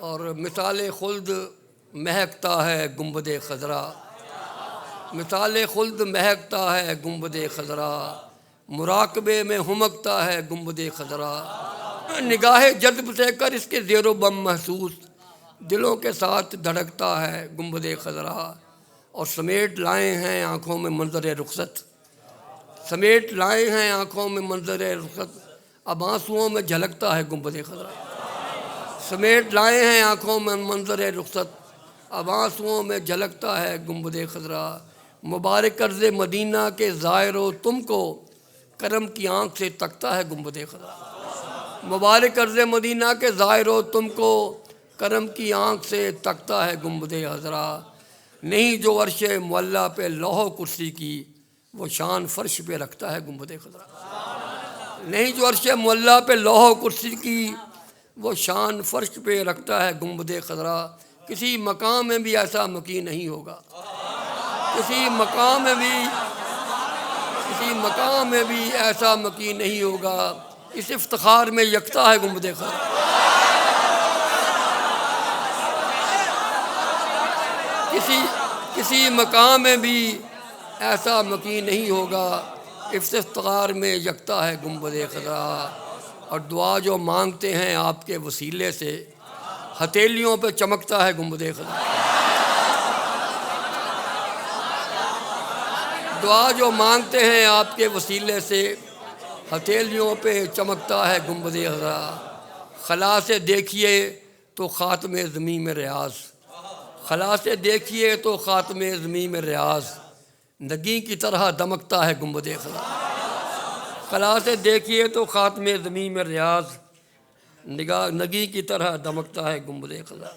اور مثال خلد مہکتا ہے گنبد خضرا، مثال خلد مہکتا ہے گنبد خضرا، مراقبے میں ہمکتا ہے گنبد خضرا، نگاہ جذب سے کر اس کے زیر و بم محسوس، دلوں کے ساتھ دھڑکتا ہے گنبد خضرا، اور سمیٹ لائے ہیں آنکھوں میں منظر رخصت، سمیٹ لائے ہیں آنکھوں میں منظر رخصت، اب آنسوؤں میں جھلکتا ہے گنبد خضرا، سمیٹ لائے ہیں آنکھوں میں منظر رخصت، اب آنسوؤں میں جھلکتا ہے گنبد خضرا، مبارک عرض مدینہ کے زائرو تم کو کرم کی آنکھ سے تکتا ہے گنبد خضرا، مبارک عرض مدینہ کے زائرو تم کو کرم کی آنکھ سے تکتا ہے گنبد خضرا، نہیں جو عرش معلیٰ پہ لوح و کرسی کی وہ شان فرش پہ رکھتا ہے گنبد خضرا، نہیں جو عرش معلیٰ پہ لوح و کرسی کی وہ شان فرش پہ رکھتا ہے گنبد خضرا، کسی مقام میں بھی ایسا مکین نہیں ہوگا، کسی مقام میں بھی ایسا مکین نہیں ہوگا، اس افتخار میں یکتا ہے گنبد خضرا، کسی مقام میں بھی ایسا مکین نہیں ہوگا، اس افتخار میں یکتا ہے گنبد خضرا، اور دعا جو مانگتے ہیں آپ کے وسیلے سے ہتھیلیوں پہ چمکتا ہے گنبد خضرا، دعا جو مانگتے ہیں آپ کے وسیلے سے ہتھیلیوں پہ چمکتا ہے گنبد خضرا، خلا سے دیکھیے تو خاتم زمین میں ریاض، خلا سے دیکھیے تو خاتم زمین میں ریاض، نگیں کی طرح دمکتا ہے گنبد خضرا، خلا سے دیکھیے تو خاتم زمین میں ریاض، نگیں کی طرح دمکتا ہے گنبد خضرا۔